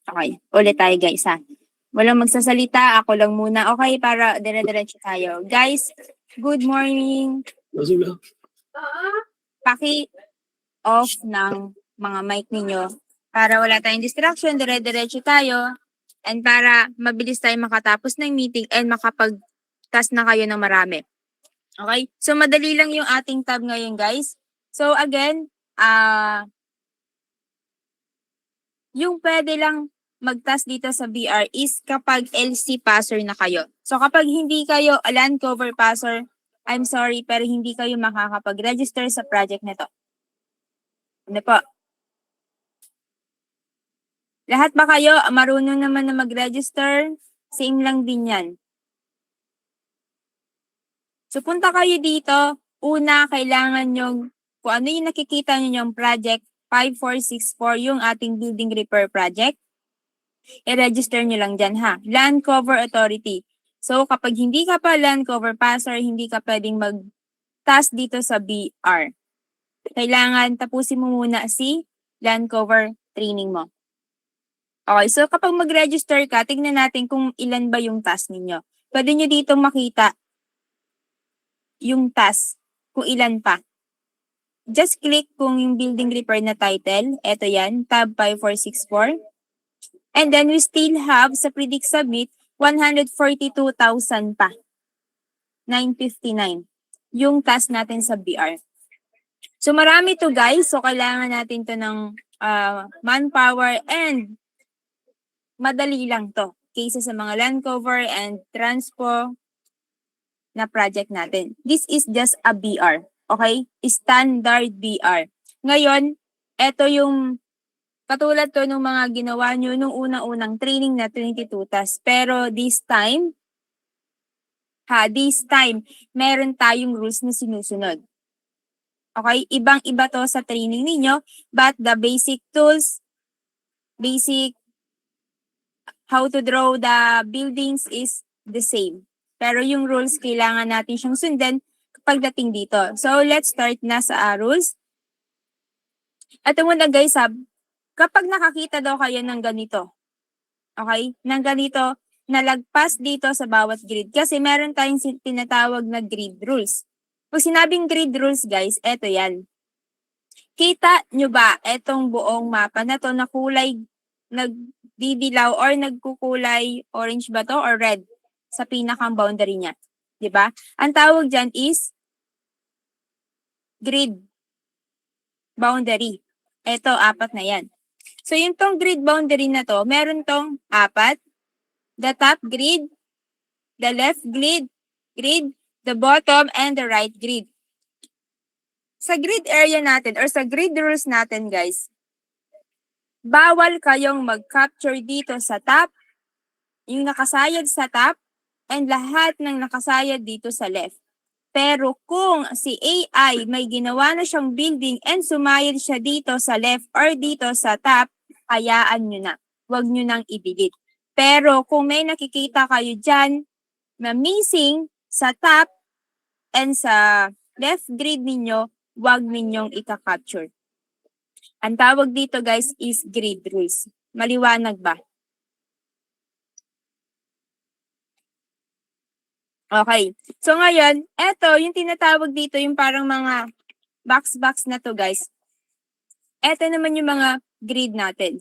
Okay, ulit tayo guys ha. Walang magsasalita, ako lang muna. Okay, para dire-diretso tayo. Guys, good morning. Paki-off ng mga mic ninyo para wala tayong distraction, dire-diretso tayo. And para mabilis tayo makatapos ng meeting and makapag-task na kayo ng marami. Okay? So, madali lang yung ating tab ngayon, guys. So, again, yung pwede lang mag-task dito sa BR is kapag LC passer na kayo. So, kapag hindi kayo land cover passer, I'm sorry, pero hindi kayo makakapag-register sa project nito. Ano po? Lahat ba kayo marunong naman na mag-register? Same lang din yan. So, punta kayo dito. Una, kailangan yung, kung ano yung nakikita nyo yung project 5464, yung ating building repair project. I-register nyo lang dyan ha. Land Cover Authority. So, kapag hindi ka pa land cover passer, hindi ka pwedeng mag-task dito sa BR. Kailangan tapusin mo muna si land cover training mo. Okay, so kapag mag-register ka, tignan natin kung ilan ba yung task ninyo. Pwede nyo dito makita yung task, kung ilan pa. Just click kung yung building repair na title. Ito yan, tab 5464. And then we still have sa predict submit 142,000 pa. 959. Yung task natin sa BR. So marami to guys. So kailangan natin to ng manpower and madali lang to. Kaysa sa mga land cover and transpo na project natin. This is just a BR. Okay? Standard BR. Ngayon, ito yung katulad to ng mga ginawa nyo nung unang-unang training na 22 tasks. Pero this time, meron tayong rules na sinusunod. Okay? Ibang-iba to sa training ninyo, but the basic tools, basic how to draw the buildings is the same. Pero yung rules, kailangan natin siyang sundan pagdating dito. So, let's start na sa rules. Ito muna guys, kapag nakakita daw kayo ng ganito, okay, ng ganito, nalagpas dito sa bawat grid. Kasi meron tayong tinatawag na grid rules. Pag sinabing grid rules guys, eto yan. Kita nyo ba etong buong mapa na to na kulay nagdidilaw or nagkukulay orange ba to or red sa pinakang boundary niya? Diba? Ang tawag dyan is grid boundary. Eto, 4 na yan. So, yung tong grid boundary na to, meron tong 4. The top grid, the left grid, the bottom, and the right grid. Sa grid area natin or sa grid rules natin, guys, bawal kayong mag-capture dito sa top, yung nakasayad sa top, and lahat ng nakasayad dito sa left. Pero kung si AI may ginawa na siyang building and sumayad siya dito sa left or dito sa top, hayaan nyo na. Huwag nyo nang i-delete. Pero kung may nakikita kayo dyan na missing sa top and sa left grid ninyo, huwag ninyong ika-capture. Ang tawag dito guys is grid rules. Maliwanag ba? Okay. So ngayon, eto yung tinatawag dito yung parang mga box na to guys. Eto naman yung mga grid natin.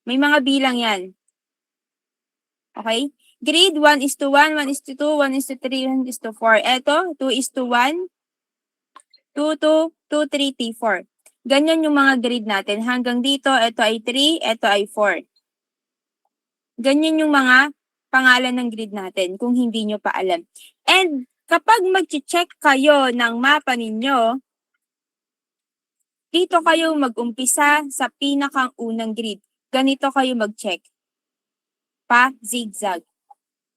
May mga bilang yan. Okay? Grid 1:1, 1:2, 1:3, 1:4. Eto, 2:1, 2:2, 2:3, 4. Ganyan yung mga grid natin. Hanggang dito, ito ay 3, ito ay 4. Ganyan yung mga pangalan ng grid natin kung hindi nyo pa alam. And kapag mag-check kayo ng mapa ninyo, dito kayo mag-umpisa sa pinakang unang grid. Ganito kayo mag-check. Pa zigzag.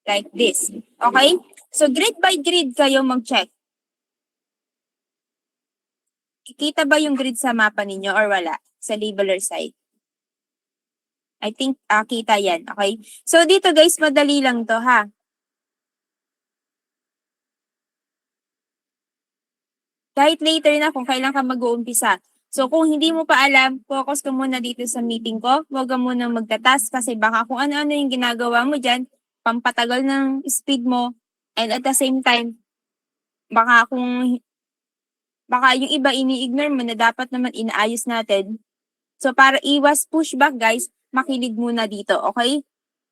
Like this. Okay? So grid by grid kayo mag-check. Kikita ba yung grid sa mapa ninyo or wala? Sa labeler side. I think kita yan. Okay? So dito guys, madali lang to ha. Kahit later na kung kailan ka mag-uumpisa. So kung hindi mo pa alam, focus ka muna dito sa meeting ko. Huwag ka muna magta-task kasi baka kung ano-ano yung ginagawa mo dyan, pampatagal ng speed mo. And at the same time, baka yung iba ini-ignore mo na dapat naman inaayos natin. So para iwas pushback guys, makinig muna dito, okay?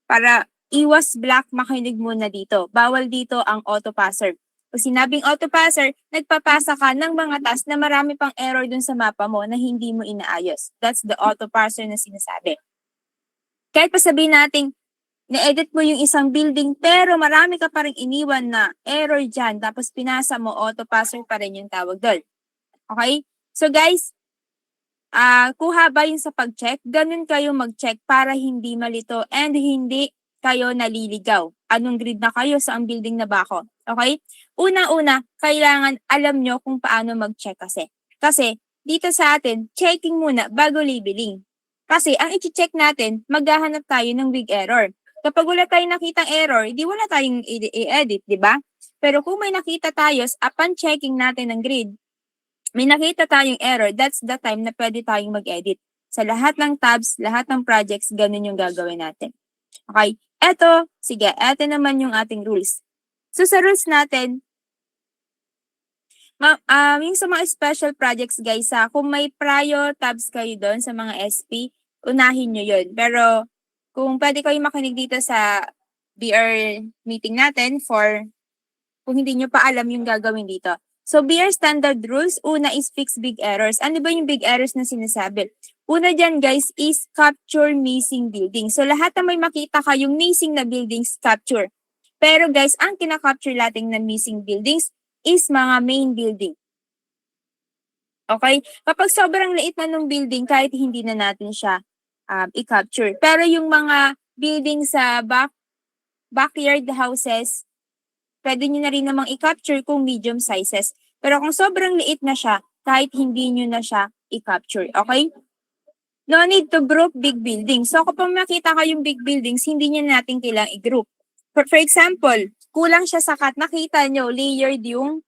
Para iwas black, makinig muna dito. Bawal dito ang auto-passer. Pag sinabing auto-passer, nagpapasa ka ng mga task na marami pang error dun sa mapa mo na hindi mo inaayos. That's the auto-passer na sinasabi. Kahit pa sabihin natin, na-edit mo yung isang building pero marami ka pa rin iniwan na error dyan tapos pinasa mo, auto-passer pa rin yung tawag doon. Okay? So guys, kuha ba yung sa pag-check? Ganun kayo mag-check para hindi malito and hindi kayo naliligaw. Anong grade na kayo, sa ang building na ba ako? Okay? Una-una, kailangan alam nyo kung paano mag-check kasi. Kasi, dito sa atin, checking muna bago labeling. Kasi, ang i-check natin, maghahanap tayo ng big error. Kapag wala tayong nakitang error, di wala tayong i-edit, di ba? Pero kung may nakita tayo, upon checking natin ng grid, may nakita tayong error, that's the time na pwede tayong mag-edit. Sa lahat ng tabs, lahat ng projects, ganun yung gagawin natin. Okay? Eto naman yung ating rules. So sa rules natin, yung sa mga special projects guys, kung may prior tabs kayo doon sa mga SP, unahin nyo yun. Pero kung pwede kayo makinig dito sa BR meeting natin kung hindi nyo pa alam yung gagawin dito. So, BR standard rules, una is fix big errors. Ano ba yung big errors na sinasabi? Una dyan, guys, is capture missing buildings. So, lahat na may makita kayong missing na buildings, capture. Pero, guys, ang kinakapture natin na missing buildings is mga main building. Okay? Kapag sobrang liit na ng building, kahit hindi na natin siya i-capture. Pero yung mga building sa backyard houses, pwede nyo na rin namang i-capture kung medium sizes. Pero kung sobrang liit na siya, kahit hindi nyo na siya i-capture. Okay? No need to group big buildings. So kapag makita kayong big buildings, hindi nyo natin kailangang i-group. For example, kulang siya sa cut. Nakita nyo, layered yung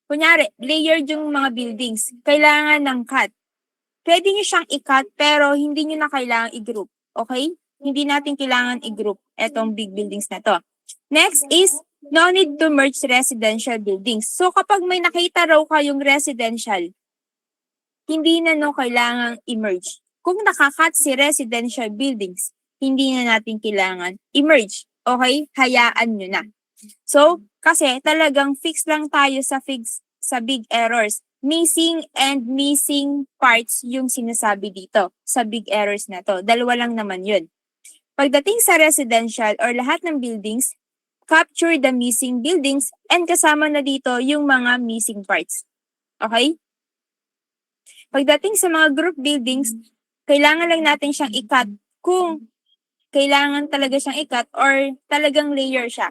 kunyari, layered yung mga buildings. Kailangan ng cut. Pwede nyo siyang i-cut pero hindi nyo na kailangan i-group. Okay? Hindi natin kailangan i-group etong big buildings na to. Next is, no need to merge residential buildings. So kapag may nakita raw kayong residential, hindi na kailangan i-merge. Kung nakakat si residential buildings, hindi na natin kailangan i-merge. Okay? Hayaan nyo na. So, kasi talagang fix lang tayo sa big errors. Missing parts yung sinasabi dito sa big errors na to. Dalawa lang naman yun. Pagdating sa residential or lahat ng buildings, capture the missing buildings and kasama na dito yung mga missing parts. Okay? Pagdating sa mga group buildings, kailangan lang natin siyang i-cut kung kailangan talaga siyang i-cut or talagang layer siya.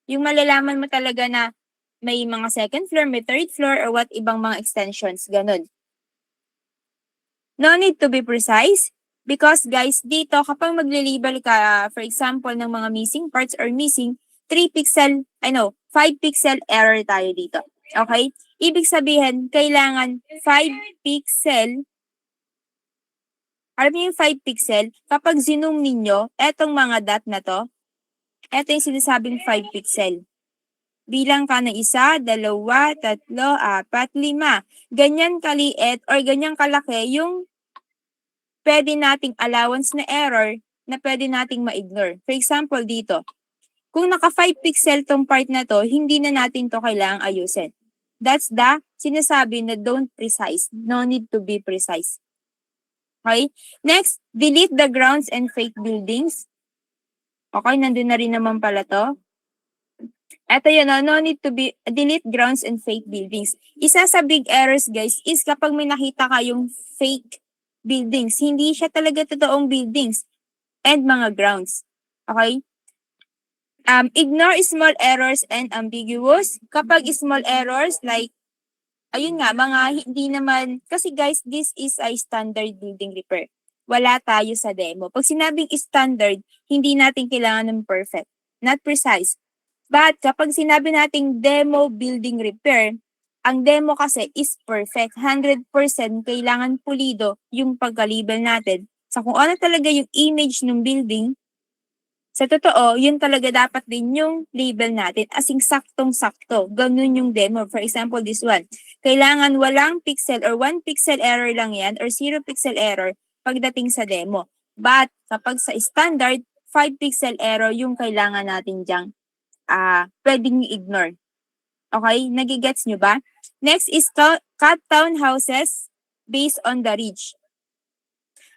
Yung malalaman mo talaga na may mga second floor, may third floor, or what ibang mga extensions, ganun. No need to be precise because guys, dito kapag magle-label ka, for example, ng mga missing parts or missing 5 pixel error tayo dito. Okay? Ibig sabihin, kailangan 5 pixel. Alam niyo yung 5 pixel? Kapag zoom ninyo, etong mga dot na to, eto yung sinasabing 5 pixel. Bilang ka ng 1, 2, 3, 4, 5. Ganyan kaliit or ganyan kalaki yung pwede nating allowance na error na pwede nating ma-ignore. For example, dito. Kung naka 5 pixel tong part na to, hindi na natin to kailangang ayusin. That's the sinasabi na don't precise. No need to be precise. Okay? Next, delete the grounds and fake buildings. Okay, nandun na rin naman pala to. Ito yun, no need to be delete grounds and fake buildings. Isa sa big errors, guys, is kapag may nakita kayong fake buildings. Hindi siya talaga totoong buildings and mga grounds. Okay? Ignore small errors and ambiguous. Kapag small errors, like, ayun nga, mga hindi naman, kasi guys, this is a standard building repair. wala tayo sa demo. Pag sinabing standard, hindi natin kailangan ng perfect, not precise. But kapag sinabi nating demo building repair, ang demo kasi is perfect. 100% kailangan pulido yung pagka-label natin sa kung ano talaga yung image ng building. Sa totoo, yun talaga dapat din yung label natin as in saktong-sakto. Ganun yung demo. For example, this one. Kailangan walang pixel or 1 pixel error lang yan or 0 pixel error pagdating sa demo. But kapag sa standard, 5 pixel error yung kailangan natin dyang pwedeng i-ignore. Okay? Nagigets nyo ba? Next is cut townhouses based on the ridge.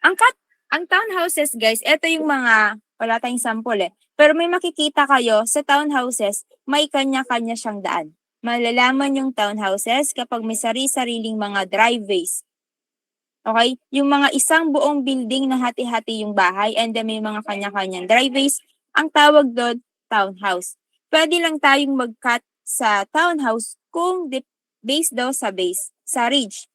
Ang townhouses, guys, ito yung mga, wala tayong sample pero may makikita kayo sa townhouses, may kanya-kanya siyang daan. Malalaman yung townhouses kapag may sari-sariling mga driveways. Okay? Yung mga isang buong building na hati-hati yung bahay and then may mga kanya-kanyang driveways, ang tawag doon, townhouse. Pwede lang tayong mag-cut sa townhouse kung based daw sa base, sa ridge.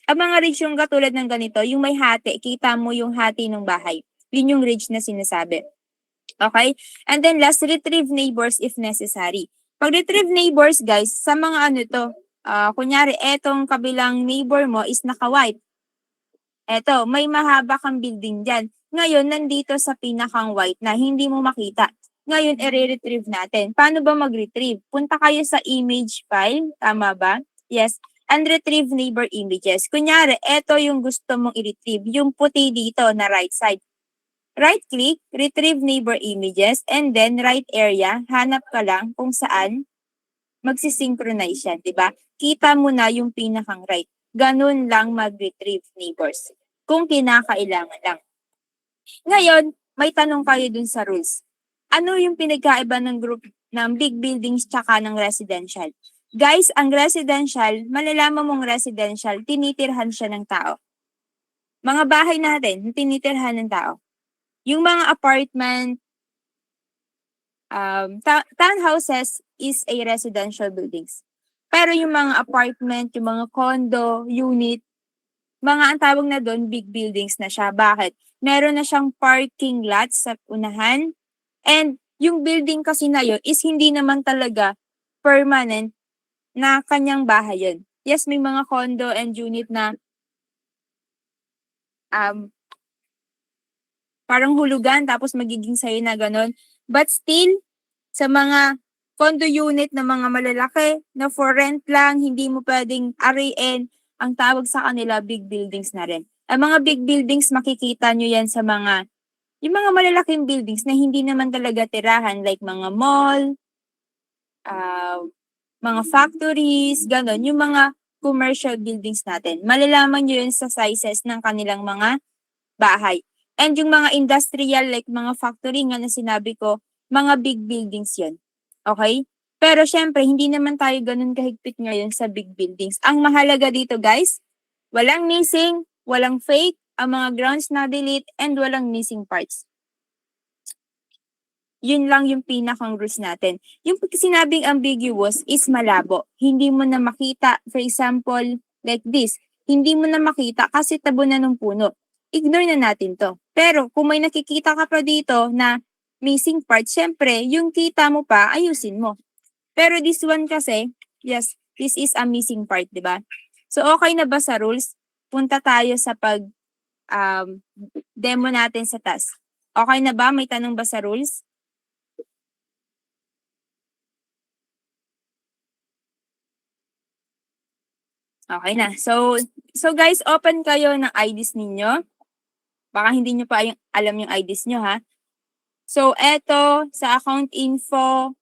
Ang mga ridge yung katulad ng ganito, yung may hati, kita mo yung hati ng bahay. Yun yung ridge na sinasabi. Okay? And then last, retrieve neighbors if necessary. Pag retrieve neighbors, guys, sa mga ano to, kunyari, etong kabilang neighbor mo is naka-white. Eto, may mahaba kang building dyan. Ngayon, nandito sa pinakang white na hindi mo makita. Ngayon, i-retrieve natin. Paano ba mag-retrieve? Punta kayo sa image file, tama ba? Yes. And retrieve neighbor images. Kunyari, eto yung gusto mong i-retrieve. Yung puti dito na right side. Right-click, retrieve neighbor images, and then right area, hanap ka lang kung saan magsisynchronize yan, di ba? Kita mo na yung pinakang right. Ganun lang mag-retrieve neighbors. Kung kinakailangan lang. Ngayon, may tanong kayo dun sa rules. Ano yung pinagkaiba ng group ng big buildings tsaka ng residential? Guys, ang residential, malalaman mong residential, tinitirhan siya ng tao. Mga bahay natin, tinitirhan ng tao. Yung mga apartment, townhouses is a residential buildings. Pero yung mga apartment, yung mga condo, unit, ang tawag na doon, big buildings na siya. Bakit? Meron na siyang parking lots sa unahan. And yung building kasi na yun is hindi naman talaga permanent na kanyang bahay yun. Yes, may mga condo and unit na parang hulugan tapos magiging sayo na ganon. But still, sa mga condo unit na mga malalaki na for rent lang, hindi mo pwedeng arayin, ang tawag sa kanila big buildings na rin. Ang mga big buildings, makikita nyo yan sa yung mga malalaking buildings na hindi naman talaga tirahan like mga mall, mga factories, ganon, yung mga commercial buildings natin. Malalaman nyo yun sa sizes ng kanilang mga bahay. And yung mga industrial like mga factory nga na sinabi ko, mga big buildings yun. Okay? Pero syempre, hindi naman tayo ganun kahigpit ngayon sa big buildings. Ang mahalaga dito guys, walang missing, walang fake, ang mga grounds na delete, and walang missing parts. Yun lang yung pinakang rules natin. Yung sinabing ambiguous is malabo. Hindi mo na makita, for example, like this, hindi mo na makita kasi tabo na ng puno. Ignore na natin to. Pero kung may nakikita ka pa dito na missing part, syempre, yung kita mo pa, ayusin mo. Pero this one kasi, yes, this is a missing part, di ba? So, okay na ba sa rules? Punta tayo sa demo natin sa task. Okay na ba? May tanong ba sa rules? Okay na. So guys, open kayo ng IDs ninyo. Baka hindi nyo pa alam yung IDs nyo, ha? So, eto, sa account info.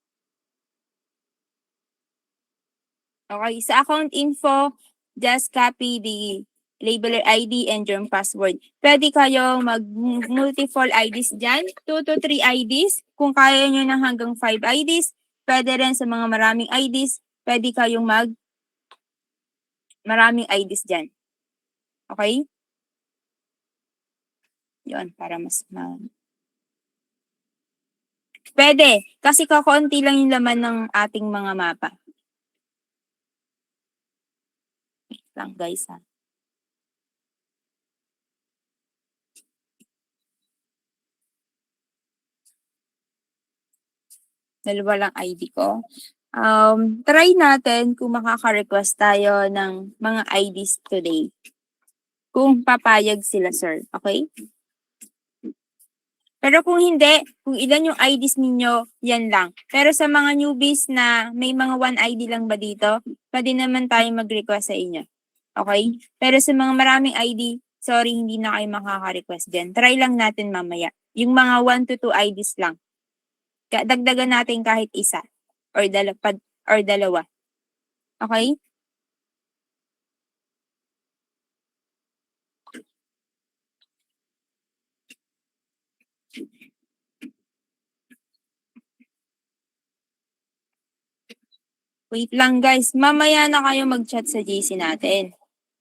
Okay, sa account info, just copy the labeler ID and your password. Pwede kayong mag-multiple IDs dyan, 2 to 3 IDs. Kung kaya nyo na hanggang 5 IDs, pwede rin sa mga maraming IDs, pwede kayong maraming IDs dyan. Okay? Yun, para mas Pwede, kasi kakaunti lang yung laman ng ating mga mapa. Wait lang guys, ha. Dalawa lang ID ko. Try natin kung makaka-request tayo ng mga IDs today. Kung papayag sila, sir. Okay? Pero kung hindi, kung ilan yung IDs ninyo, yan lang. Pero sa mga newbies na may mga 1 ID lang ba dito, pwede naman tayo mag-request sa inyo. Okay? Pero sa mga maraming ID, sorry, hindi na kayo makaka-request din. Try lang natin mamaya. Yung mga 1 to 2 IDs lang. Dagdagan natin kahit isa or dalawa. Okay? Wait lang guys, mamaya na kayo mag-chat sa GC natin.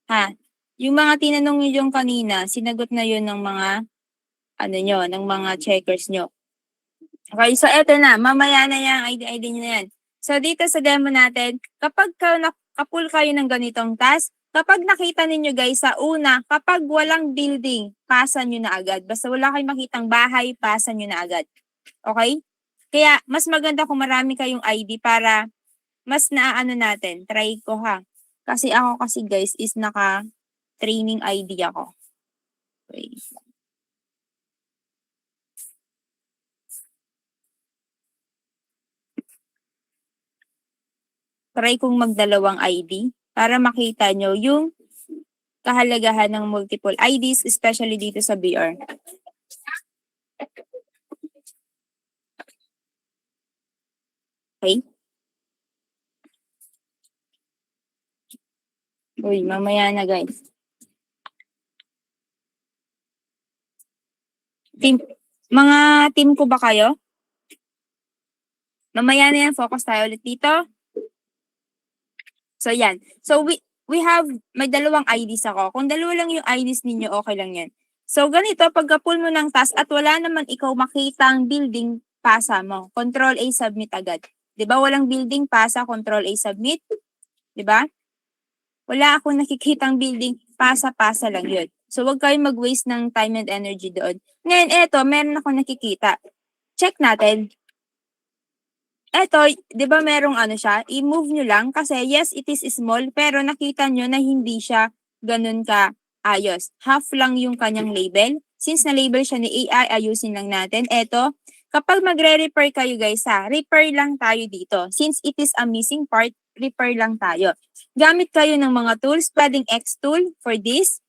Ha? Yung mga tinanong nyo yung kanina, sinagot na yun ng mga, ng mga checkers nyo. Okay, so eto na, mamaya na yung ID nyo na yan. So dito sa demo natin, kapag nakapull kayo ng ganitong task, kapag nakita ninyo guys sa una, kapag walang building, pasa nyo na agad. Basta wala kayong makitang bahay, pasa nyo na agad. Okay? Kaya mas maganda kung marami kayong ID para mas naaano natin. Try ko ha. Kasi ako guys is naka-training ID ako. Okay. Try kong magdalawang ID para makita nyo yung kahalagahan ng multiple IDs, especially dito sa BR. Okay? Uy, mamaya na guys. Mga team ko ba kayo? Mamaya na yan, focus tayo ulit dito. So yan. So we have, may dalawang IDs ako. Kung dalawa lang yung IDs ninyo, okay lang yan. So ganito, pagka-pull mo ng task at wala naman ikaw makitang building, pasa mo. Control A, submit agad. 'Di ba walang building, pasa, Control A, submit? 'Di ba? Wala akong nakikitang building, pasa-pasa lang yun. So wag kayong mag-waste ng time and energy doon. Ngayon, eto, meron ako nakikita. Check natin. Eto, 'di ba merong siya, i-move nyo lang kasi yes, it is small pero nakita nyo na hindi siya ganun ka ayos. Half lang yung kanyang label. Since na-label siya ni AI, ayusin lang natin. Eto, kapag magre-repair kayo guys repair lang tayo dito. Since it is a missing part, repair lang tayo. Gamit kayo ng mga tools, pwedeng X tool for this.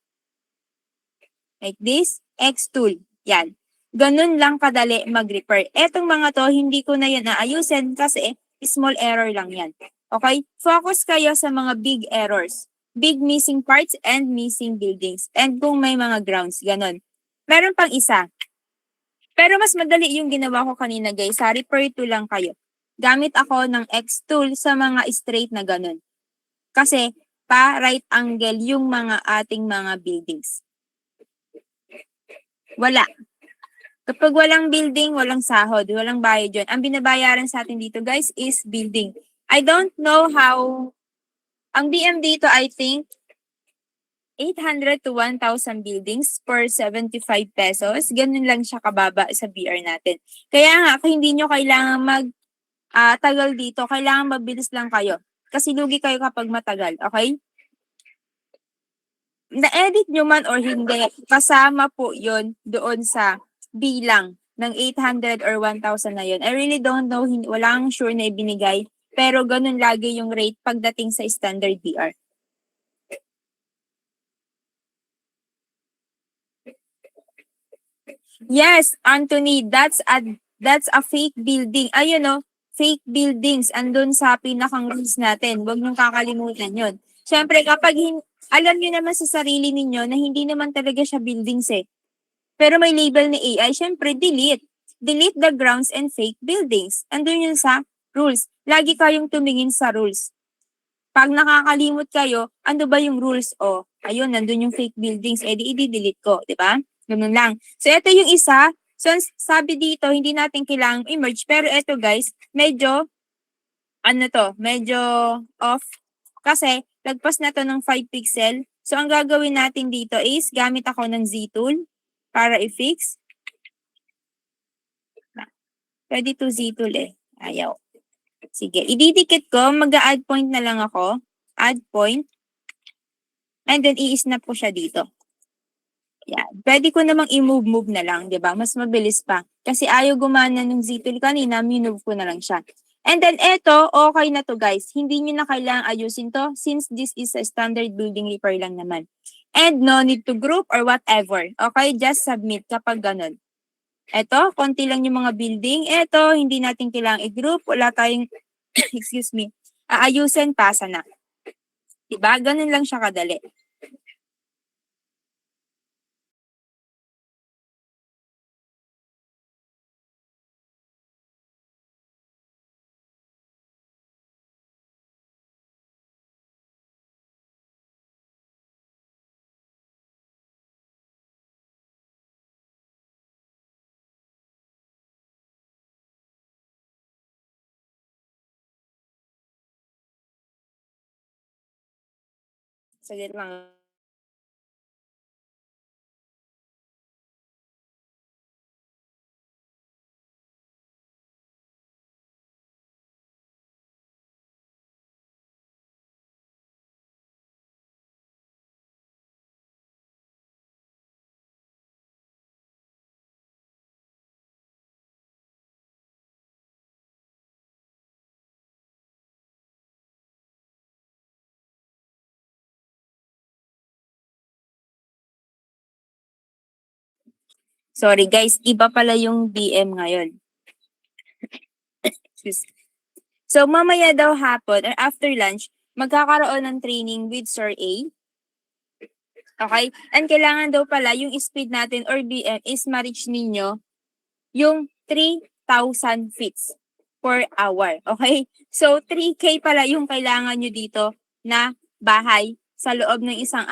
Like this, X tool. Yan. Ganun lang kadali mag-repair. Etong mga to, hindi ko na yan naayusin kasi small error lang yan. Okay? Focus kayo sa mga big errors. Big missing parts and missing buildings. And kung may mga grounds, ganun. Meron pang isa. Pero mas madali yung ginawa ko kanina guys. Repair tool lang kayo. Gamit ako ng X tool sa mga straight na ganun. Kasi pa right angle yung mga ating mga buildings. Wala. Kapag walang building, walang sahod, walang bayad yun. Ang binabayaran sa atin dito, guys, is building. I don't know how, ang BM dito, I think, 800 to 1,000 buildings per 75 pesos. Ganun lang siya kababa sa BR natin. Kaya nga, kung hindi nyo kailangan tagal dito, kailangan mabilis lang kayo. Kasi lugi kayo kapag matagal, okay? Na-edit nyo man or hindi, kasama po yon doon sa bilang ng 800 or 1,000 na yun. I really don't know, walang sure na ibinigay, pero ganun lagi yung rate pagdating sa standard BR. Yes, Anthony, that's a fake building. Ayun no, fake buildings andun sa pinakang rules natin. Huwag niyong kakalimutan yun. Siyempre, kapag alam niyo naman sa sarili ninyo na hindi naman talaga siya buildings eh. Pero may label ni AI, syempre delete. Delete the grounds and fake buildings. Andun yun sa rules. Lagi kayong tumingin sa rules. Pag nakakalimot kayo, ano ba yung rules? O, ayun, nandun yung fake buildings, edi i-delete ko, di ba? Ganun lang. So, ito yung isa. So, sabi dito, hindi natin kailangang i-merge. Pero ito guys, medyo, medyo off. Kasi, lagpas na to ng 5 pixel. So, ang gagawin natin dito is, gamit ako ng Z-tool para i-fix. Pwede to Z-tool eh. Ayaw. Sige, ididikit ko, mag-add point na lang ako. Add point. And then, i-snap ko siya dito. Yan. Pwede ko namang i-move na lang, di ba? Mas mabilis pa. Kasi ayaw gumana ng Z-tool kanina, minove ko na lang siya. And then, eto, okay na to guys. Hindi nyo na kailangang ayusin to since this is a standard building repair lang naman. And no need to group or whatever. Okay? Just submit kapag ganun. Eto, konti lang yung mga building. Eto, hindi natin kailangang i-group. Wala tayong, excuse me, aayusin, pasa na. Diba? Ganun lang siya kadali. Saglit lang. Sorry guys, iba pala yung BM ngayon. So mamaya daw hapon or after lunch, magkakaroon ng training with Sir A. Okay? And kailangan daw pala yung speed natin or BM is ma-reach ninyo yung 3,000 feet per hour. Okay? So 3K pala yung kailangan nyo dito na bahay sa loob ng isang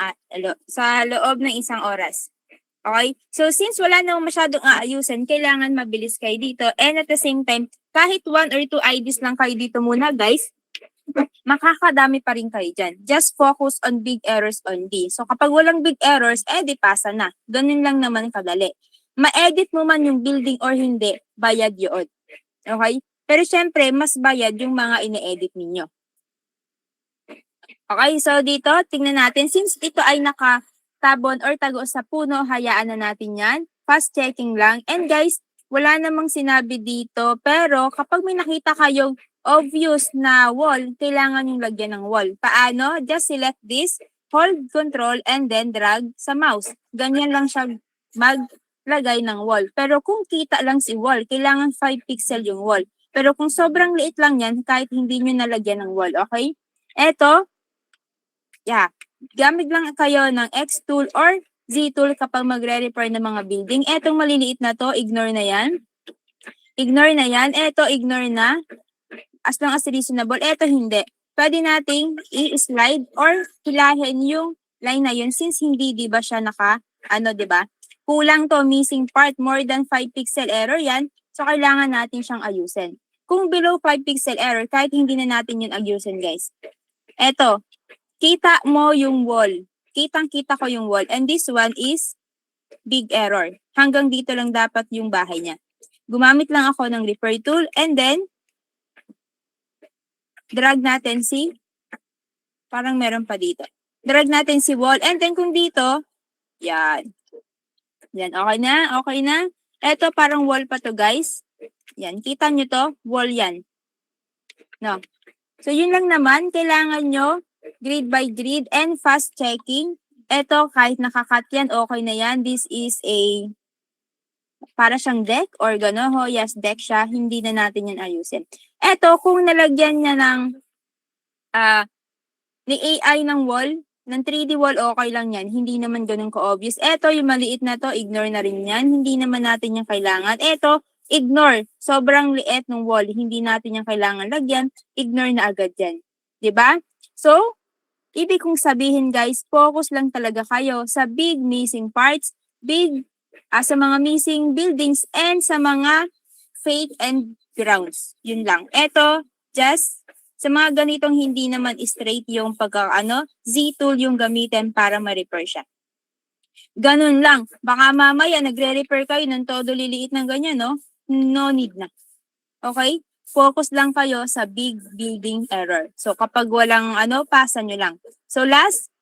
oras. Okay? So, since wala namang masyadong aayusan, kailangan mabilis kayo dito. And at the same time, kahit 1 or 2 IDs lang kayo dito muna, guys, makakadami pa rin kayo dyan. Just focus on big errors only. So, kapag walang big errors, di pasa na. Ganun lang naman kadali. Ma-edit mo man yung building or hindi, bayad yun. Okay? Pero syempre, mas bayad yung mga ine-edit ninyo. Okay, so dito, tingnan natin. Since ito ay tabon or tago sa puno, hayaan na natin yan. Fast checking lang. And guys, wala namang sinabi dito, pero kapag may nakita kayong obvious na wall, kailangan yung lagyan ng wall. Paano? Just select this, hold control, and then drag sa mouse. Ganyan lang siya maglagay ng wall. Pero kung kita lang si wall, kailangan 5 pixel yung wall. Pero kung sobrang liit lang yan, kahit hindi nyo nalagyan ng wall, okay? Eto, gamit lang kayo ng X tool or Z tool kapag magre-repair ng mga building. Etong maliliit na to, ignore na yan. Ignore na yan. Eto, ignore na. As long as reasonable. Eto, hindi. Pwede nating i-slide or hilahin yung line na yun since hindi, di ba siya di ba? Kulang to, missing part, more than 5 pixel error yan. So, kailangan natin siyang ayusin. Kung below 5 pixel error, kahit hindi na natin yun ayusin, guys. Eto, kita mo yung wall. Kitang-kita ko yung wall. And this one is big error. Hanggang dito lang dapat yung bahay niya. Gumamit lang ako ng repair tool and then drag natin parang meron pa dito. Drag natin si wall and then kung dito, yan. Yan, okay na? Okay na? Ito parang wall pa to guys. Yan, kita nyo to? Wall yan. No. So yun lang naman, kailangan nyo grid by grid and fast checking. Ito, kahit nakakat yan, okay na yan. This is para siyang deck or gano'n ho. Yes, deck siya. Hindi na natin yan ayusin. Ito, kung nalagyan niya ni AI ng wall, ng 3D wall, okay lang yan. Hindi naman ganun ka-obvious. Ito, yung maliit na to, ignore na rin yan. Hindi naman natin yung kailangan. Ito, ignore. Sobrang liit ng wall. Hindi natin yung kailangan lagyan. Ignore na agad yan. Diba? So, ibig kong sabihin guys, focus lang talaga kayo sa big missing parts, sa mga missing buildings, and sa mga fake and grounds. Yun lang. Ito, just sa mga ganitong hindi naman straight yung Z-tool yung gamitin para ma-repair siya. Ganun lang. Baka mamaya nagre-repair kayo ng todo liliit ng ganyan, no? No need na. Okay? focus lang kayo sa big building error. So, kapag walang pasa nyo lang. So, last,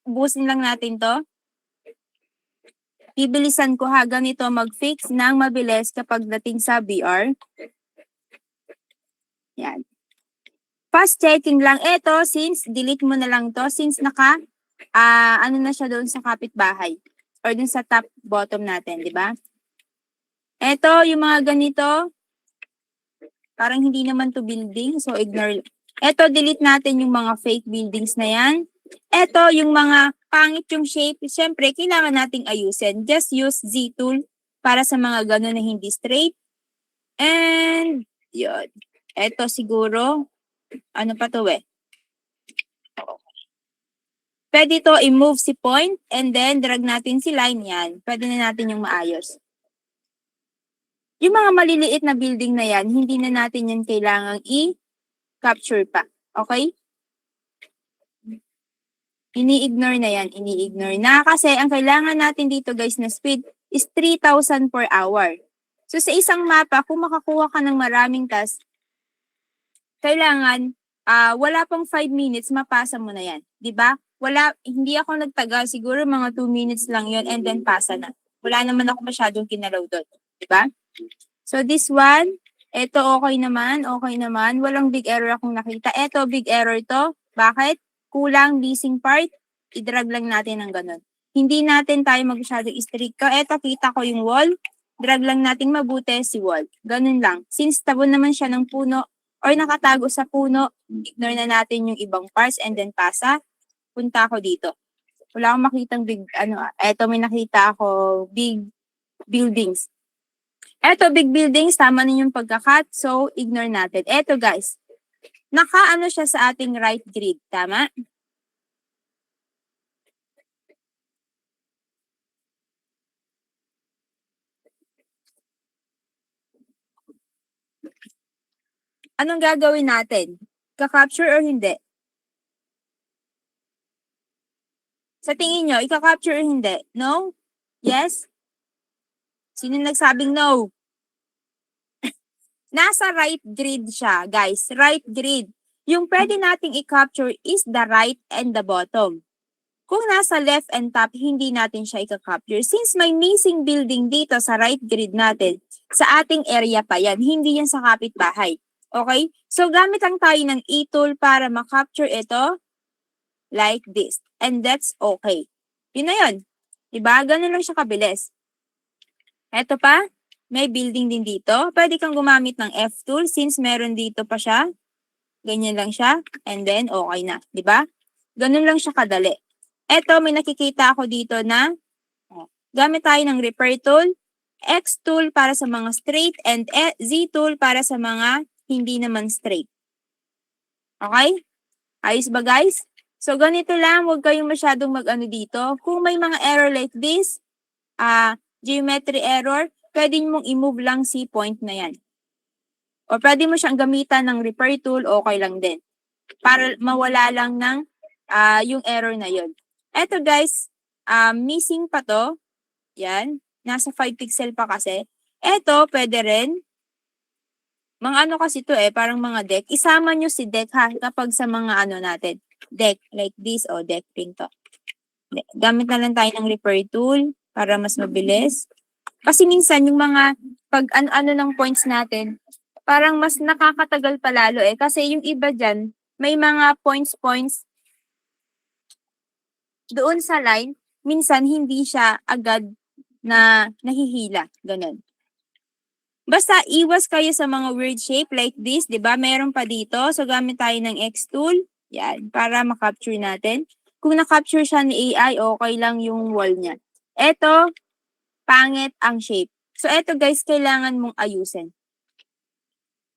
busin lang natin to. Bibilisan ko ha, ganito mag-fix ng mabilis kapag dating sa BR. Yan. Fast checking lang. Ito, since delete mo na lang to, since ano na siya doon sa kapitbahay or doon sa top bottom natin, di ba? Ito, yung mga ganito, parang hindi naman to building, so ignore. Ito, delete natin yung mga fake buildings na yan. Ito, yung mga pangit yung shape, syempre, kailangan nating ayusin. Just use Z tool para sa mga gano'n na hindi straight. And, yun. Ito siguro, ano pa to Pwede to i-move si point and then drag natin si line yan. Pwede na natin yung maayos. Yung mga maliliit na building na yan, hindi na natin yan kailangang i-capture pa. Okay? Ini-ignore na yan. Ini-ignore na. Kasi ang kailangan natin dito guys na speed is 3,000 per hour. So sa isang mapa, kung makakuha ka ng maraming task, kailangan wala pang 5 minutes, mapasa mo na yan. Diba? Hindi ako nagtagal. Siguro mga 2 minutes lang yon and then pasa na. Wala naman ako masyadong kinalaw doon. Diba? So this one, ito okay naman. Walang big error akong nakita. Ito, big error to. Bakit? Kulang missing part. I-drag lang natin ng ganun. Hindi natin tayo masyadong strict. Ito, kita ko yung wall. Drag lang natin mabuti si wall. Ganun lang. Since tabon naman siya ng puno or nakatago sa puno, ignore na natin yung ibang parts and then pasa. Punta ako dito. Wala akong makitang big, eto may nakita ako, big buildings. Eto, big buildings, tama na yung pagkakat, so ignore natin. Eto guys, naka siya sa ating right grid, tama? Anong gagawin natin? Ika-capture or hindi? Sa tingin nyo, ika-capture or hindi? No? Yes? Sino nagsabing no? Nasa right grid siya, guys. Right grid. Yung pwede nating i-capture is the right and the bottom. Kung nasa left and top, hindi natin siya i-capture. Since may missing building dito sa right grid natin, sa ating area pa yan, hindi yan sa kapitbahay. Okay? So, gamit lang tayo ng e-tool para ma-capture ito like this. And that's okay. Yun na yun. Diba? Ganun lang siya kabilis. Ito pa, may building din dito. Pwede kang gumamit ng F-tool since meron dito pa siya. Ganyan lang siya. And then, okay na. Diba? Ganun lang siya kadali. Ito, may nakikita ako dito na gamit tayo ng repair tool, X tool para sa mga straight, and Z tool para sa mga hindi naman straight. Okay? Ayos ba guys? So, ganito lang. Huwag kayong masyadong mag-ano dito. Kung may mga error like this, geometry error, pwede mong i-move lang si point na yan. O pwede mo siyang gamitan ng repair tool, okay lang din. Para mawala lang ng yung error na yon. Eto guys, missing pa to. Yan. Nasa 5 pixel pa kasi. Eto, pwede rin. Mga ano kasi to parang mga deck. Isama nyo si deck ha, kapag sa mga natin. Deck, like this, deck ring to. Gamit na lang tayo ng repair tool para mas mabilis. Kasi minsan yung mga pag ano ng points natin, parang mas nakakatagal pa lalo Kasi yung iba dyan, may mga points doon sa line, minsan hindi siya agad na nahihila. Ganun. Basta iwas kayo sa mga weird shape like this, di ba? Meron pa dito. So, gamit tayo ng X tool. Yan, para makapture natin. Kung na-capture siya ni AI, okay lang yung wall niya. Eto, pangit ang shape. So, eto guys, kailangan mong ayusin.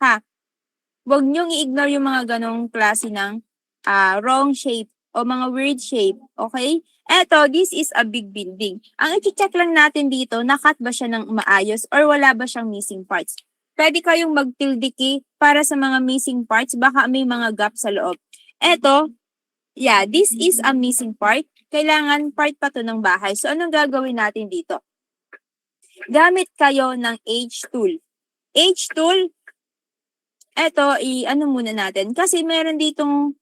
Ha? Huwag niyong i-ignore yung mga ganong klase ng wrong shape o mga weird shape. Okay? Eto, this is a big building. Ang i-check lang natin dito, nakat ba siya ng maayos or wala ba siyang missing parts. Pwede kayong mag-tilde key para sa mga missing parts, baka may mga gap sa loob. Eto, yeah, this is a missing part. Kailangan part pa to ng bahay. So, anong gagawin natin dito? Gamit kayo ng H tool. H tool, eto, i-ano muna natin. Kasi meron ditong,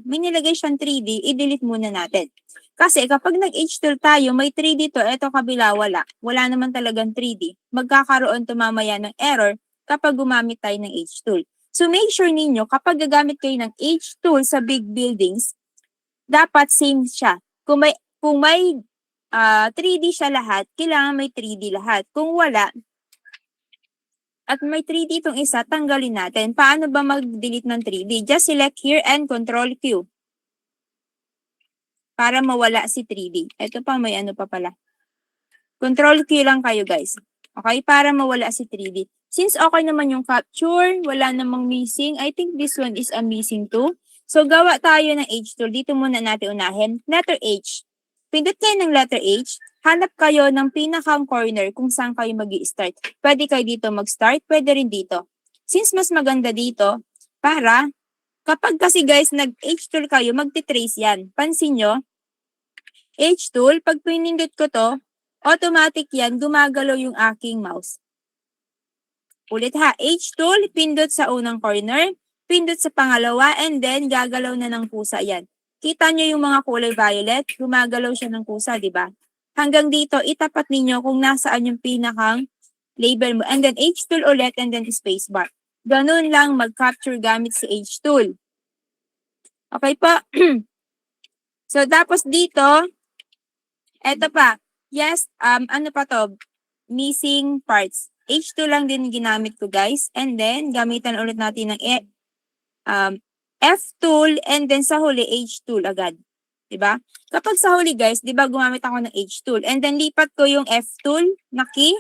may nilagay siyang 3D, i-delete muna natin. Kasi kapag nag-H tool tayo, may 3D to, eto kabila, wala. Wala naman talagang 3D. Magkakaroon to mamaya ng error kapag gumamit tayo ng H tool. So make sure ninyo, kapag gagamit kayo ng H tool sa big buildings, dapat same siya. Kung may 3D siya lahat, kailangan may 3D lahat. Kung wala, at may 3D itong isa, tanggalin natin. Paano ba mag-delete ng 3D? Just select here and Control Q. Para mawala si 3D. Ito pa, may ano pa pala. Control Q lang kayo guys. Okay? Para mawala si 3D. Since okay naman yung capture, wala namang missing. I think this one is a missing too. So, gawa tayo ng H tool. Dito muna natin unahin. Letter H. Pindot kayo ng letter H. Hanap kayo ng pinakang corner kung saan kayo mag-i-start. Pwede kayo dito mag-start, pwede rin dito. Since mas maganda dito, para kapag kasi guys nag-H tool kayo, magti-trace yan. Pansin nyo, H tool, pag pinindot ko to, automatic yan, gumagalaw yung aking mouse. Ulit ha, H tool, pindot sa unang corner, pindot sa pangalawa, and then gagalaw na ng kusa yan. Kita nyo yung mga kulay violet, gumagalaw siya ng kusa, di ba? Hanggang dito, itapat ninyo kung nasaan yung pinakang label mo. And then H tool ulit, and then space bar. Ganun lang mag-capture gamit si H tool. Okay po? So, tapos dito, eto pa. Yes, ano pa to? Missing parts. H2 lang din ginamit ko guys. And then, gamitan ulit natin ng F tool and then sa huli H tool agad. Diba? Kapag sa huli guys, diba gumamit ako ng H tool. And then, lipat ko yung F tool na key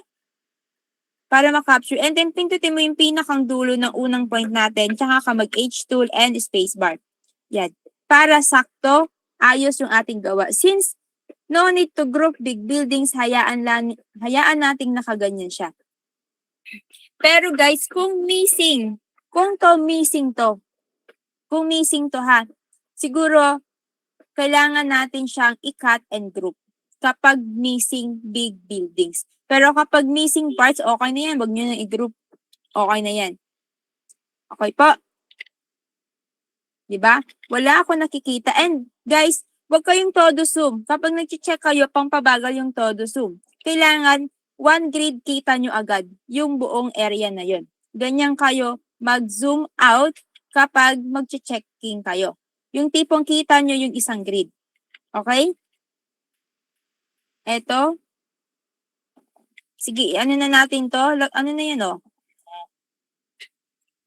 para makapture. And then, pindutin mo yung pinakang dulo ng unang point natin. Tsaka ka mag-H tool and space bar. Yan. Para sakto, ayos yung ating gawa. Since no need to group big buildings, hayaan nating nakaganyan siya. Pero guys, kung missing to ha, siguro, kailangan natin siyang i-cut and group kapag missing big buildings. Pero kapag missing parts, okay na yan. Huwag nyo na i-group. Okay na yan. Okay po. Diba? Wala ako nakikita. And guys, huwag kayong todo zoom. Kapag nag-check kayo, pampabagal yung todo zoom. Kailangan, one grid kita nyo agad yung buong area na yun. Ganyan kayo mag-zoom out kapag mag-checking kayo. Yung tipong kita nyo yung isang grid. Okay? Eto. Sige, ano na natin to? Ano na yan, oh?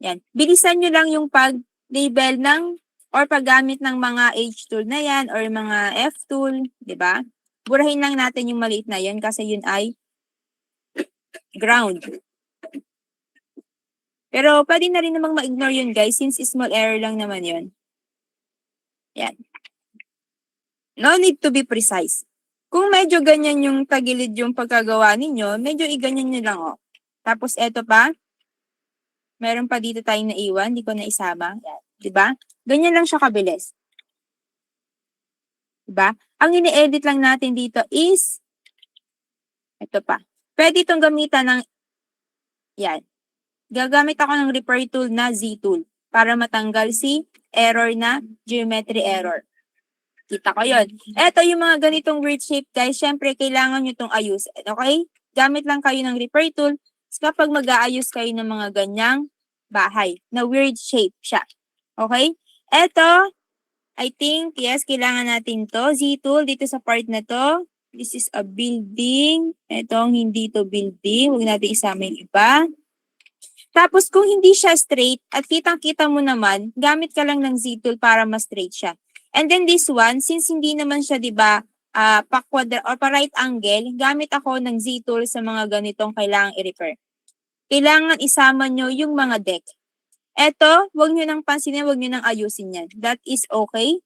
Yan. Bilisan nyo lang yung pag-label ng or paggamit ng mga H tool na yan or mga F tool, di ba? Burahin lang natin yung maliit na yan kasi yun ay ground. Pero pwede na rin namang ma-ignore yun guys since small error lang naman yun. Yan. No need to be precise. Kung medyo ganyan yung tagilid yung pagkagawa ninyo, medyo i-ganyan nyo lang oh. Tapos eto pa, meron pa dito tayong naiwan, di ko na isama. Di ba? Ganyan lang siya kabilis. Diba? Ang ini-edit lang natin dito is, ito pa. Pwede itong gamitan ng, yan. Gagamit ako ng repair tool na Z tool para matanggal si error na geometry error. Kita ko yun. Ito yung mga ganitong weird shape guys, syempre kailangan nyo itong ayusin. Okay? Gamit lang kayo ng repair tool kapag mag-aayos kayo ng mga ganyang bahay na weird shape siya. Okay? Ito, I think, yes, kailangan natin to. Z-tool, dito sa part na to. This is a building. Itong hindi to building. Huwag natin isama yung iba. Tapos, kung hindi siya straight, at kitang-kita mo naman, gamit ka lang ng Z-tool para ma-straight siya. And then this one, since hindi naman siya, di ba, pa-quadra or pa-right angle, gamit ako ng Z-tool sa mga ganitong kailangang i-repair. Kailangan isama nyo yung mga deck. Eto, wag nyo nang pansinin, wag nyo nang ayusin yan. That is okay.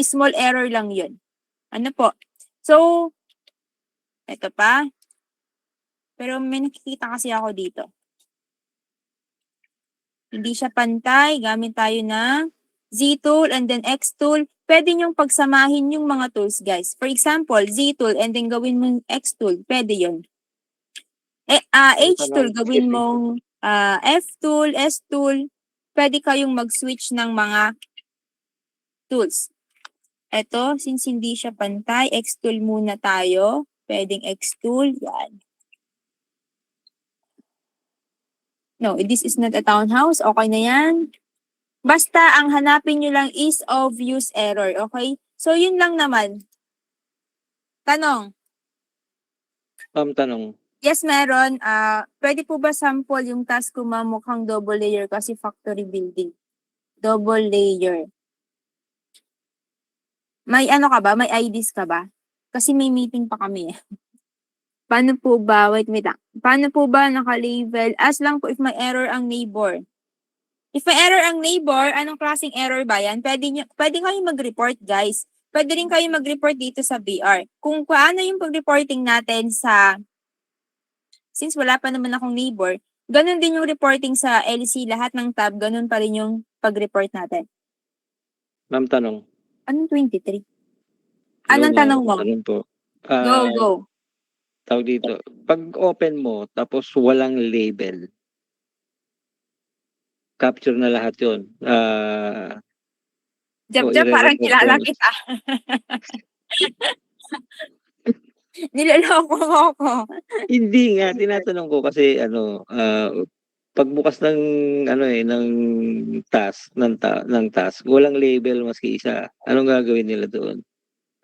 Small error lang yun. Ano po? So, eto pa. Pero may nakikita kasi ako dito. Hindi siya pantay. Gamit tayo ng Z-tool and then X-tool. Pwede nyong pagsamahin yung mga tools, guys. For example, Z-tool and then gawin mong X-tool. Pwede yun. H-tool, gawin mong F tool, S tool, pwede kayong mag-switch ng mga tools. Ito, since hindi siya pantay, X tool muna tayo. Pwedeng X tool, yan. No, this is not a townhouse. Okay na yan. Basta, ang hanapin nyo lang is of use error. Okay? So, yun lang naman. Tanong. Tanong. Yes, meron. Pwede po ba sample yung task ko mukhang double layer kasi factory building? Double layer. May ano ka ba? May IDs ka ba? Kasi may meeting pa kami. Paano po ba? Wait lang. Paano po ba naka-label? As lang po if may error ang neighbor. If may error ang neighbor, anong klaseng error ba yan? Pwede kayo mag-report, guys. Pwede rin kayo mag-report dito sa BR. Kung paano yung pag-reporting natin since wala pa naman akong neighbor, ganun din yung reporting sa LC, lahat ng tab, ganun pa rin yung pag-report natin. Ma'am, tanong. Anong 23? Anong tanong mo? Tanong po. Go. Tawag dito. Pag open mo, tapos walang label, capture na lahat yun. Jab, parang kilala kita. Niloloko mo ako. Hindi nga, tinatanong ko kasi pagbukas ng ng task, walang label maski isa. Anong gagawin nila doon?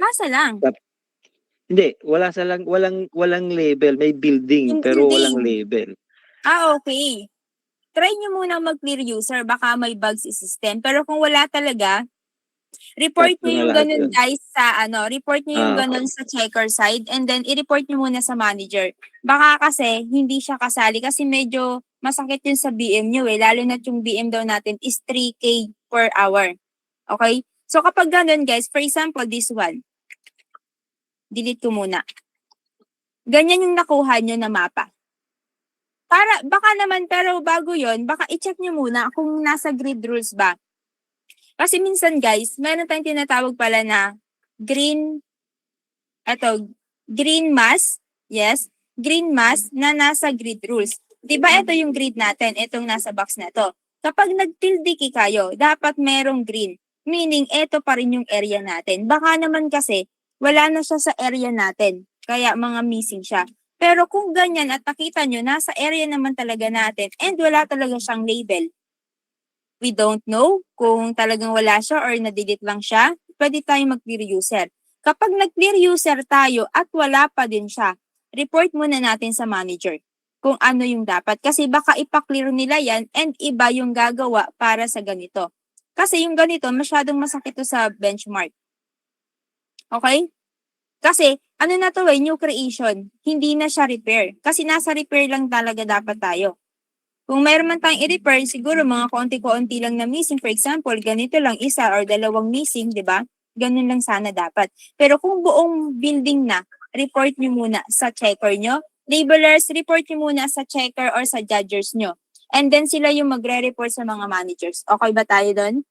Nasa lang. Hindi, walang label, may building pero walang label. Okay. Try nyo muna mag-clear user, baka may bugs sa system. Pero kung wala talaga, report nyo yung ganun guys report nyo yung ganun sa checker side and then i-report nyo muna sa manager. Baka kasi hindi siya kasali kasi medyo masakit yun sa BM nyo lalo na yung BM daw natin is 3K per hour. Okay? So kapag ganun guys, for example, this one, delete ko muna. Ganyan yung nakuha nyo na mapa. Baka naman, pero bago yon, baka i-check nyo muna kung nasa grid rules ba. Kasi minsan guys, meron tayong tinatawag pala na green mass. Yes, green mass na nasa grid rules. Diba ito yung grid natin, itong nasa box na to. Kapag nag-tilde key kayo, dapat merong green. Meaning, ito pa rin yung area natin. Baka naman kasi, wala na siya sa area natin. Kaya mga missing siya. Pero kung ganyan at nakita nyo, nasa area naman talaga natin and wala talaga siyang label. We don't know kung talagang wala siya or na-delete lang siya, pwede tayong mag-clear user. Kapag nag-clear user tayo at wala pa din siya, report muna natin sa manager kung ano yung dapat. Kasi baka ipa-clear nila yan and iba yung gagawa para sa ganito. Kasi yung ganito, masyadong masakit to sa benchmark. Okay? Kasi, na to new creation, hindi na siya repair. Kasi nasa repair lang talaga dapat tayo. Kung mayroon man tayong i-repair, siguro mga konti-konti lang na missing. For example, ganito lang isa or dalawang missing, di ba? Ganun lang sana dapat. Pero kung buong building na, report nyo muna sa checker nyo. Labelers, report nyo muna sa checker or sa judgers nyo. And then sila yung magre-report sa mga managers. Okay ba tayo doon?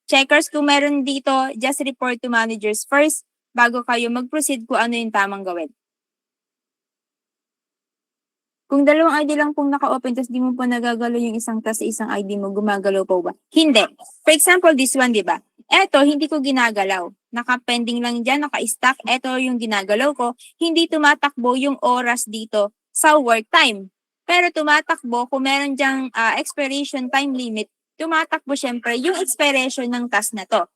Checkers, kung meron dito, just report to managers first bago kayo mag-proceed kung ano yung tamang gawin. Kung dalawang ID lang pong naka-open tapos di mo pa nagagalaw yung isang task sa isang ID mo, gumagalaw po ba? Hindi. For example, this one, di ba? Eto, hindi ko ginagalaw. Naka-pending lang dyan, naka-stack. Eto yung ginagalaw ko. Hindi tumatakbo yung oras dito sa work time. Pero tumatakbo, kung meron dyang expiration time limit, tumatakbo syempre yung expiration ng task na to.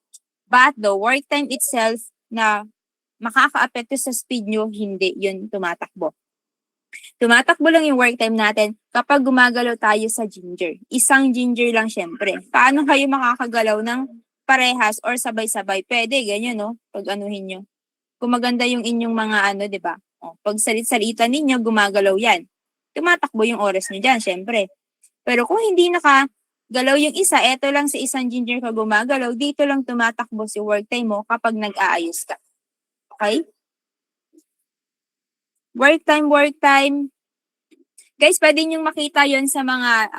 But the work time itself na makaka-apekto sa speed nyo, hindi yun tumatakbo. Tumatakbo lang yung work time natin kapag gumagalaw tayo sa ginger. Isang ginger lang syempre. Paano kayo makakagalaw ng parehas or sabay-sabay? Pwede, ganyan, no? Pag anuhin nyo. Kung maganda yung inyong mga di ba? Pag salit-salitan ninyo, gumagalaw yan. Tumatakbo yung oras nyo dyan, syempre. Pero kung hindi nakagalaw yung isa, eto lang sa isang ginger ka gumagalaw, dito lang tumatakbo si work time mo kapag nag-aayos ka. Okay? Work time. Guys, pwede nyo makita yon sa mga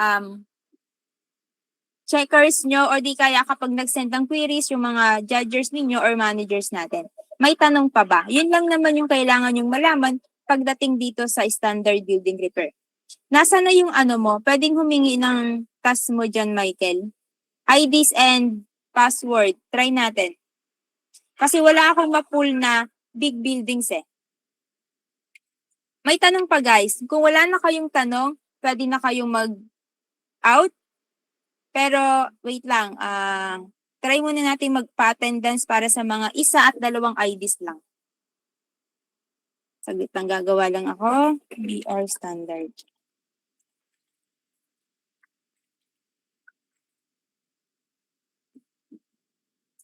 checkers nyo or di kaya kapag nag-send ng queries yung mga judgers ninyo or managers natin. May tanong pa ba? Yun lang naman yung kailangan yung malaman pagdating dito sa standard building repair. Nasaan na yung ano mo? Pwedeng humingi ng task mo dyan, Michael. IDs and password. Try natin. Kasi wala akong ma-pull na big buildings eh. May tanong pa guys. Kung wala na kayong tanong, pwede na kayong mag-out. Pero wait lang. Try muna natin magpa-attendance para sa mga 1 at 2 IDs lang. Saglit lang, gagawa lang ako. BR standard.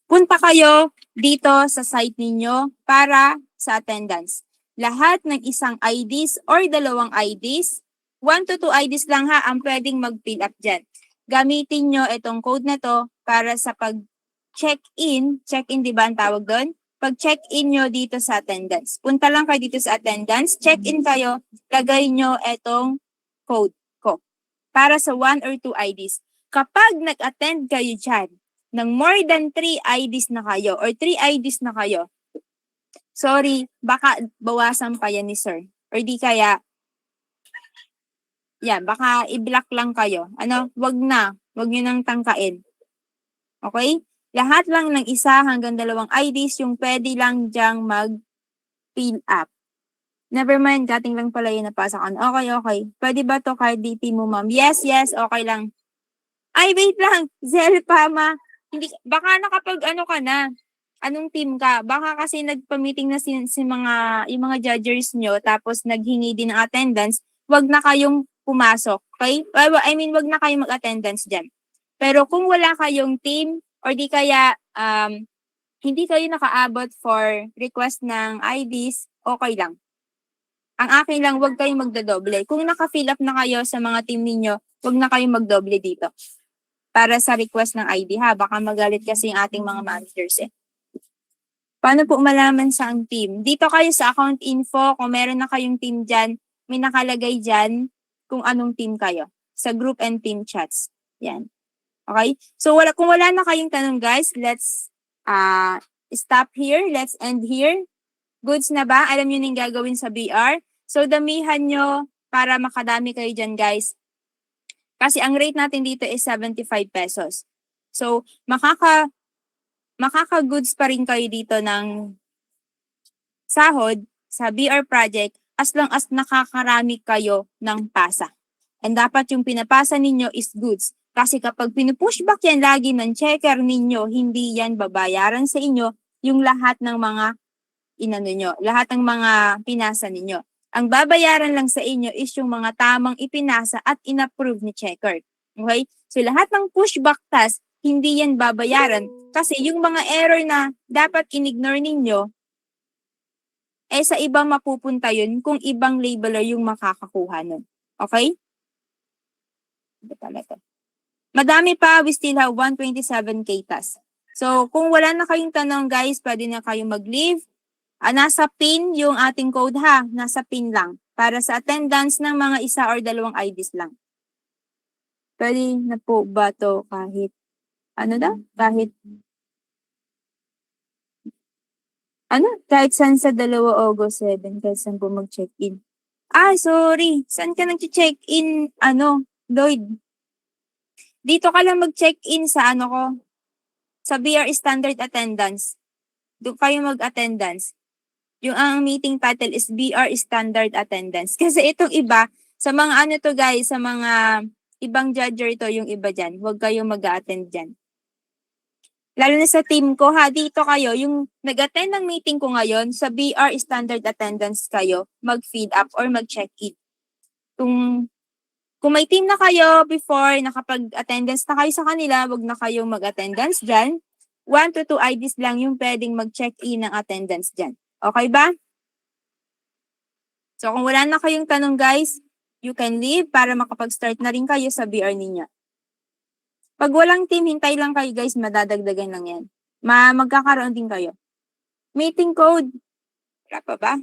Punta kayo dito sa site ninyo para sa attendance. Lahat ng isang IDs or 2 IDs, 1 to 2 IDs lang ha, ang pwedeng mag-fill up dyan. Gamitin nyo itong code na to para sa pag-check-in. Check-in, di ba ang tawag doon? Pag-check-in nyo dito sa attendance. Punta lang kayo dito sa attendance, check-in kayo, lagay nyo itong code ko para sa 1 or 2 IDs. Kapag nag-attend kayo dyan, ng more than 3 IDs na kayo or 3 IDs na kayo, sorry, baka bawasan pa yan ni sir. Or di kaya, baka i-block lang kayo. Wag nyo nang tangkain. Okay? Lahat lang ng 1 hanggang 2 IDs yung pwede lang dyang mag-fill up. Never mind, dating lang pala yung napasa ka. Okay. Pwede ba to kahit DP mo, ma'am? Yes, okay lang. Ay, wait lang. Zelpama. Hindi, baka nakapag ka na. Anong team ka? Baka kasi nagpa-meeting na yung mga judges nyo tapos naghingi din ng attendance, wag na kayong pumasok. Okay? I mean, wag na kayong mag-attendance dyan. Pero kung wala kayong team or di kaya hindi kayo nakaabot for request ng IDs, okay lang. Ang akin lang, wag kayong magdodoble. Kung naka-fill up na kayo sa mga team ninyo, wag na kayong magdoble dito. Para sa request ng ID ha. Baka magalit kasi yung ating mga managers eh. Paano po malaman sa ang team? Dito kayo sa account info, kung meron na kayong team dyan, may nakalagay dyan kung anong team kayo. Sa group and team chats. Yan. Okay? So kung wala na kayong tanong guys, let's stop here. Let's end here. Goods na ba? Alam nyo nang gagawin sa BR? So damihan nyo para makadami kayo dyan guys. Kasi ang rate natin dito is 75 pesos. So, makaka-goods pa rin kayo dito ng sahod sa BR project as long as nakakarami kayo ng pasa. And dapat yung pinapasa ninyo is goods. Kasi kapag pinupushback yan lagi ng checker ninyo, hindi yan babayaran sa inyo yung lahat ng mga lahat ng mga pinasa ninyo. Ang babayaran lang sa inyo is yung mga tamang ipinasa at inapprove ni checker. Okay? So lahat ng pushback task, hindi yan babayaran kasi yung mga error na dapat in-ignore ninyo, sa iba mapupunta yun kung ibang labeler yung makakakuha nun. Okay? Madami pa, we still have 127k tasks. So kung wala na kayong tanong guys, pwede na kayong mag-leave. Nasa pin yung ating code ha. Nasa pin lang. Para sa attendance ng mga 1 or 2 IDs lang. Pwede na po ba to kahit, kahit saan sa 2 August 7, kahit saan po mag-check-in. Sorry. Saan ka nag-check-in, Lloyd? Dito ka lang mag-check-in sa sa BR Standard Attendance. Doon kayo mag-attendance. Yung ang meeting title is BR Standard Attendance. Kasi itong iba, sa mga guys, sa mga ibang judger ito, yung iba dyan, huwag kayong mag-attend dyan. Lalo na sa team ko ha, dito kayo, yung nag-attend ng meeting ko ngayon, sa BR Standard Attendance kayo, mag-feed up or mag-check-in. Kung may team na kayo before, nakapag-attendance na kayo sa kanila, huwag na kayong mag-attendance dyan. 1 to 2 IDs lang yung pwedeng mag-check-in ng attendance dyan. Okay ba? So, kung wala na kayong tanong guys, you can leave para makapag-start na rin kayo sa BR ninyo. Pag walang team, hintay lang kayo guys, madadagdagan lang yan. Magkakaroon din kayo. Meeting code. Wala pa ba?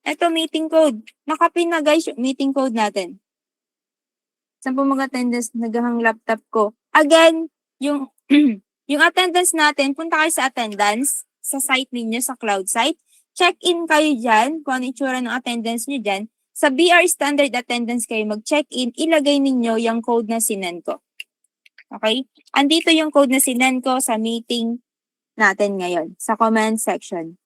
Ito, meeting code. Nakapin na guys yung meeting code natin. Saan po mag-attendance? Naghahang laptop ko. Again, yung attendance natin, punta kayo sa attendance, sa site ninyo, sa cloud site. Check-in kayo dyan, kung ano itsura ng attendance nyo dyan. Sa BR standard attendance kayo mag-check-in, ilagay ninyo yung code na sinend ko. Okay? Andito yung code na sinend ko sa meeting natin ngayon, sa comment section.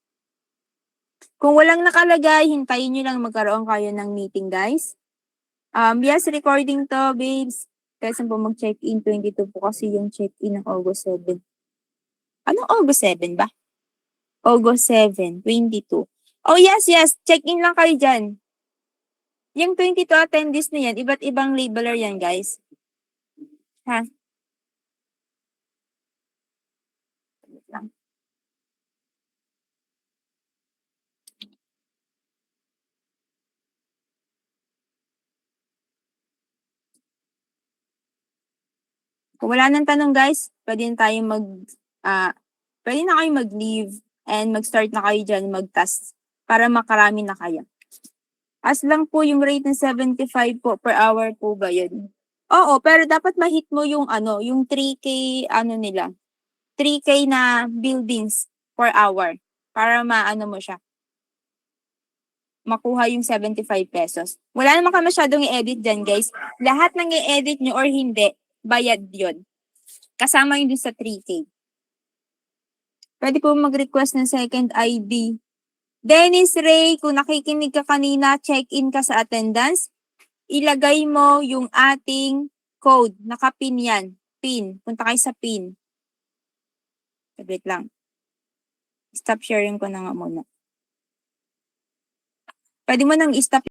Kung walang nakalagay, hintayin nyo lang magkaroon kayo ng meeting, guys. Yes, recording to, babes. Kasi po mag-check-in 22 po kasi yung check-in ng August 7. Anong August 7 ba? August 7, 22. Oh, yes. Check-in lang kayo dyan. Yung 22 attendees na yan, iba't ibang labeler yan, guys. Ha? Lang. Kung wala nang tanong, guys, pwede na tayo pwede na kayo mag-leave and mag-start na kayo dyan mag-task para makarami na kayo. As lang po yung rate ng 75 po per hour po ba yun? Oo, pero dapat ma-hit mo yung yung 3K nila. 3K na buildings per hour para maano mo siya. Makuha yung 75 pesos. Wala naman ka masyadong i-edit dyan, guys. Lahat ng i-edit nyo or hindi, bayad yun. Kasama yun dun sa 3K. Pwede po mag-request ng second ID. Dennis Ray, kung nakikinig ka kanina, check-in ka sa attendance, ilagay mo yung ating code. Naka-pin yan. Pin. Punta kayo sa pin. Wait lang. Stop sharing ko na nga muna. Pwede mo nang i-stop